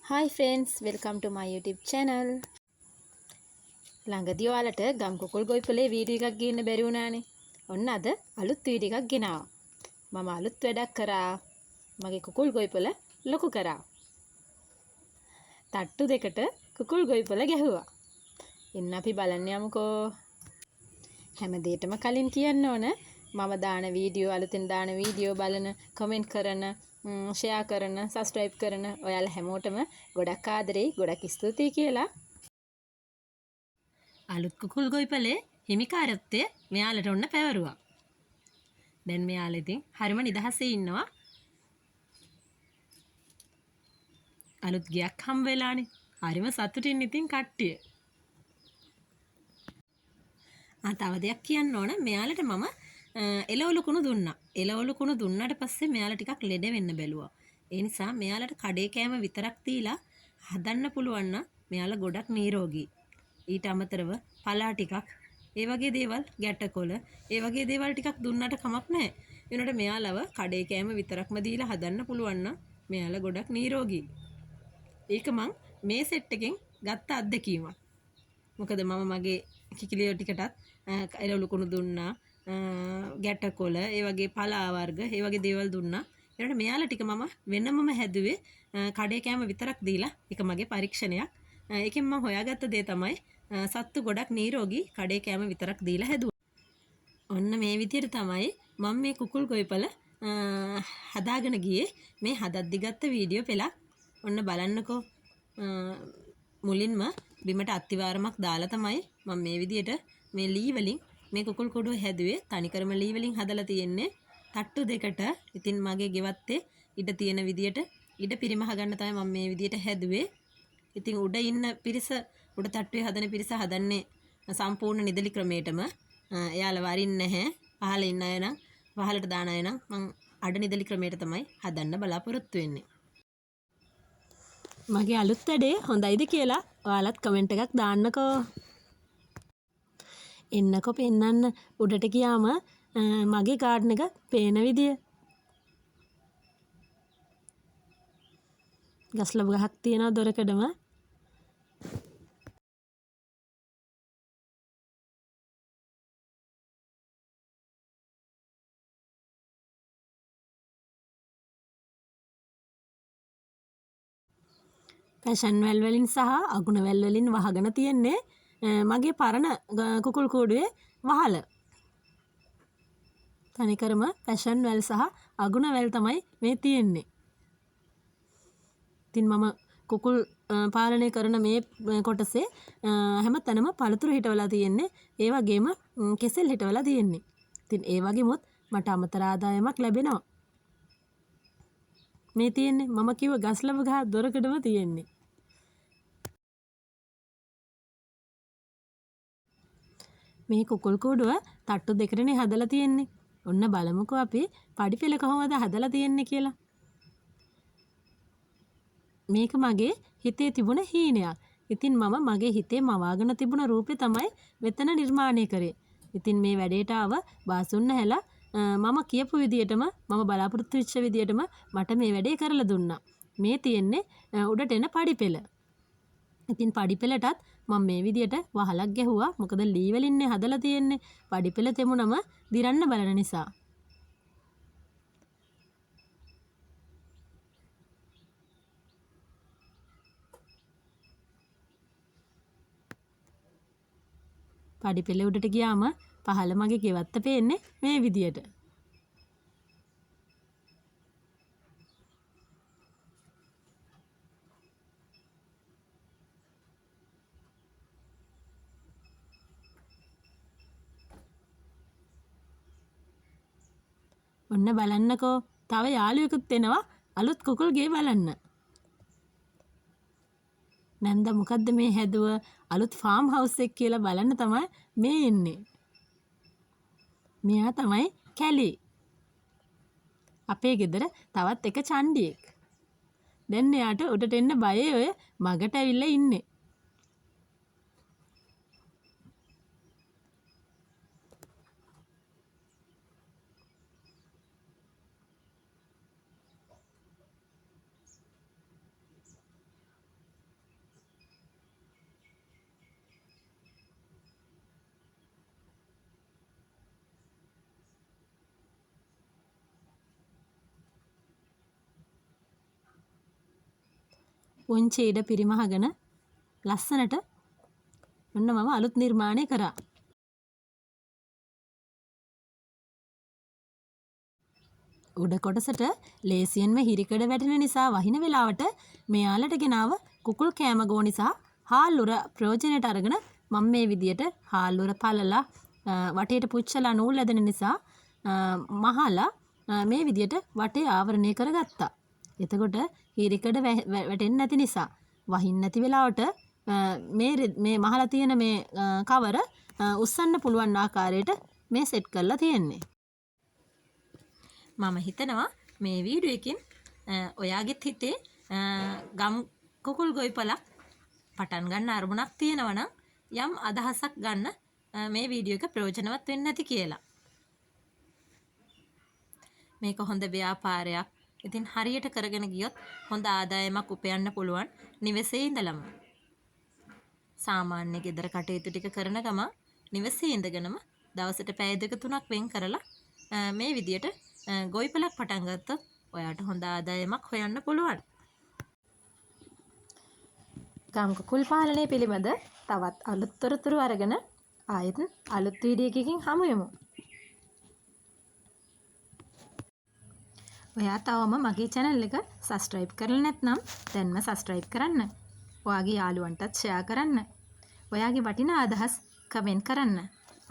Hi friends, welcome to my YouTube channel. ළඟදී ඔයාලට ගම් කුකුල් ගොවිපලේ වීඩියෝ එකක් ගේන්න බැරි වුණානේ. ඔන්න අද අලුත් වීඩියෝ එකක් ගෙනාවා. මම අලුත් වැඩක් කරා. මගේ කුකුල් ගොවිපල ලොකු කරා. තට්ටු දෙකට කුකුල් ගොවිපල ගැහුවා. එන්න අපි බලන්න යමුකෝ. හැම දෙයකටම කලින් කියන්න ඕන මම දාන වීඩියෝ අලුතෙන් දාන වීඩියෝ බලන, කමෙන්ට් කරන, ෂෙයා කරන, සබ්ස්ක්‍රයිබ් කරන ඔයාලා හැමෝටම ගොඩක් ආදරෙයි, ගොඩක් ස්තුතියි කියලා. අලුත් කුකුල් ගොවිපලේ හිමිකාරත්වය මෙයාලට ඔන්න පැවරුවා. දැන් මෙයාලා ඉතින් හරිම නිදහසේ ඉන්නවා. අලුත් ගයක් හම් වෙලානේ. හරිම සතුටින් ඉතින් කට්ටිය. තව දෙයක් කියන්න ඕන මෙයාලට මම එළවලු කුණු දුන්නා. එළවලු කුණු දුන්නාට පස්සේ මෙයාලා ටිකක් ලෙඩ වෙන්න බැලුවා. ඒ නිසා මෙයාලට කඩේ කෑම විතරක් දීලා හදන්න පුළුවන් නම් මෙයාලා ගොඩක් නිරෝගී. ඊට අමතරව පලා ටිකක් ඒ වගේ දේවල් ගැටකොළ ඒ වගේ දේවල් ටිකක් දුන්නට කමක් නැහැ. ඒනට මෙයාලව කඩේ කෑම විතරක්ම දීලා හදන්න පුළුවන් නම් මෙයාලා ගොඩක් නිරෝගී. ඒක මං මේ සෙට් එකෙන් ගත්ත අත්දැකීමක්. මොකද මම මගේ කිකිලියෝ ටිකටත් එළවලු කුණු දුන්නා, ගැටකොළ, ඒ වගේ පලා වර්ග, ඒ වගේ දේවල් දුන්නා. ඒනට මෙයාලා ටික මම වෙනමම හැදුවේ කඩේ කෑම විතරක් දීලා. ඒක මගේ පරීක්ෂණයක්. ඒකෙන් මම හොයාගත්ත දේ තමයි සත්තු ගොඩක් නිරෝගී කඩේ කෑම විතරක් දීලා හැදුවා. ඔන්න මේ විදිහට තමයි මම මේ කුකුල් ගොවිපල හදාගෙන ගියේ. මේ හදද්දි ගත්ත වීඩියෝ පෙළක් ඔන්න බලන්නකෝ. මුලින්ම බිමට අත්තිවාරමක් දාලා තමයි මම මේ විදිහට මේ ලී වලින් මේ කුකුල් කුඩුව හැදුවේ. තනිකරම ලී වලින් හදලා තියෙන්නේ. තට්ටු දෙකට ඉතින් මගේ ගෙවත්තේ ඉඩ තියෙන විදිහට ඉඩ පිරිමහ ගන්න තමයි මම මේ විදිහට හැදුවේ. ඉතින් උඩ ඉන්න පිරිස, උඩ තට්ටුවේ හදන පිරිස හදන්නේ සම්පූර්ණ නිදලි ක්‍රමයටම. එයාලා වරින් නැහැ. පහළ ඉන්න අය නම්, පහළට දාන අය නම් මං අඩ නිදලි ක්‍රමයට තමයි හදන්න බලාපොරොත්තු වෙන්නේ. මගේ අලුත් වැඩේ හොඳයිද කියලා ඔයාලත් කමෙන්ට් එකක් දාන්නකෝ. එන්නකෝ පෙන්නන්න උඩට ගියාම මගේ ගාඩන් එක පේන විදිය. ගස්ලබ ගහක් තියෙනවා දොරකඩම. පැෂන් වැල් වලින් සහ අගුණ වැල් වලින් වහගෙන තියෙන්නේ මගේ පරණ කුකුල් කූඩුවේ වහල. තනිකරම පැෂන් වැල් සහ අගුණ වැල් තමයි මේ තියෙන්නේ. ඉතින් මම කුකුල් පාලනය කරන මේ කොටසේ හැම තැනම පළතුරු හිටවලා තියෙන්නේ. ඒ වගේම කෙසෙල් හිටවලා තියෙන්නේ. ඉතින් ඒ වගේමුත් මට අමතර ආදායමක් ලැබෙනවා. මේ තියෙන්නේ මම කිව්ව ගස්ලබ ගහ දොරකඩම තියෙන්නේ. මේ කුකුල් කූඩුව තට්ටු දෙකටනේ හදලා තියෙන්නේ. ඔන්න බලමුකෝ අපි පඩි පෙළ කොහොමද හදලා තියෙන්නේ කියලා. මේක මගේ හිතේ තිබුණ හීනයක්. ඉතින් මම මගේ හිතේ මවාගෙන තිබුණ රූපේ තමයි මෙතන නිර්මාණය කරේ. ඉතින් මේ වැඩේට ආව බාසුන්න හැලා මම කියපු විදියටම, මම බලාපොරොත්තු වෙච්ච විදියටම මට මේ වැඩේ කරලා දුන්නා. මේ තියෙන්නේ උඩට එන පඩි පෙළ. ඉතින් පඩි පෙළටත් මම මේ විදියට වහලක් ගැහුවා. මොකද ලී වලින්නේ හදලා තියෙන්නේ. පඩි පෙළ තෙමුනම දිරන්න බලන නිසා. පඩි පෙළ උඩට ගියාම පහළ මගේ ගෙවත්ත පේන්නේ මේ විදියට. ඔන්න බලන්නකෝ. තව යාළුවෙකුත් එනවා අලුත් කුකුල් ගේ බලන්න. නැන්ද මොකද්ද මේ හැදුව අලුත් ෆාම් හවුස් එක කියලා බලන්න තමයි මේ එන්නේ. මෙයා තමයි කැලි. අපේ ගෙදර තවත් එක චණ්ඩියෙක්. දැන් එයාට උඩට එන්න බයයි ඔය මගට ඇවිල්ලා ඉන්නේ. පුංචි ඉඩ පිරිමහගෙන ලස්සනට ඔන්න මම අලුත් නිර්මාණය කරා. උඩ කොටසට ලේසියෙන්ම හිරිකඩ වැටෙන නිසා වහින වෙලාවට මෙයාලට ගෙනාව කුකුල් කෑම ගෝනි සහ හාල්ලුර ප්‍රයෝජනයට අරගෙන මම මේ විදියට හාල්ලුර පළලා වටේට පුච්චලා නූල් ඇදෙන නිසා මහලා මේ විදියට වටේ ආවරණය කරගත්තා. එතකොට හිරිකඩ වැටෙන්නේ නැති නිසා වහින්න නැති වෙලාවට මේ මහලා තියෙන මේ කවර උස්සන්න පුළුවන් ආකාරයට මේ සෙට් කරලා තියෙන්නේ. මම හිතනවා මේ වීඩියෝ එකෙන් ඔයාගෙත් හිතේ ගම් කුකුල් ගොවිපලක් පටන් ගන්න අරමුණක් තියෙනවා නම් යම් අදහසක් ගන්න මේ වීඩියෝ එක ප්‍රයෝජනවත් වෙන්න ඇති කියලා. මේක හොඳ ව්‍යාපාරයක්. ඉතින් හරියට කරගෙන ගියොත් හොඳ ආදායමක් උපයන්න පුළුවන් නිවසේ ඉඳලම. සාමාන්‍ය ගෙදර කටයුතු ටික කරන ගම නිවසේ ඉඳගෙනම දවසට පැය 2-3ක් වෙන් කරලා මේ විදියට ගොවිපලක් පටන් ගත්තොත් ඔයාට හොඳ ආදායමක් හොයන්න පුළුවන්. ගම් කුකුල් පාලනය පිළිබඳ තවත් අලුත් තොරතුරු අරගෙන ආයෙත් අලුත් වීඩියෝ එකකින් හමු වෙමු. ඔයා තවම මගේ channel එක subscribe කරලා නැත්නම් දැන්ම subscribe කරන්න. ඔයාගේ යාළුවන්ටත් share කරන්න. ඔයාගේ වටිනා අදහස් comment කරන්න.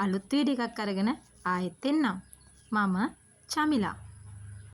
අලුත් වීඩියෝ එකක් අරගෙන ආයෙත් එන්නම්. මම චමිලා